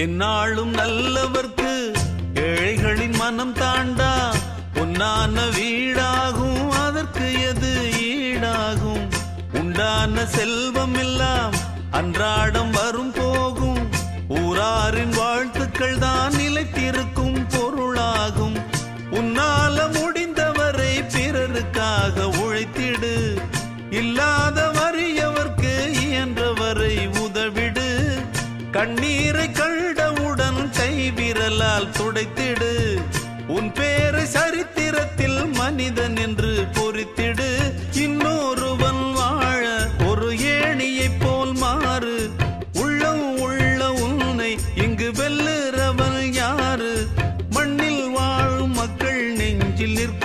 என்னாலும் நல்லவர்க்கு ஏழைகளின் மனம் தாண்டா. பொன்னான வீடாகும் அதற்கு எது ஈடாகும். உண்டான செல்வம் எல்லாம் அன்றாடம் வரும் போகும். ஊராரின் வாழ்த்துக்கள் தான் நிலைத்திருக்கும்.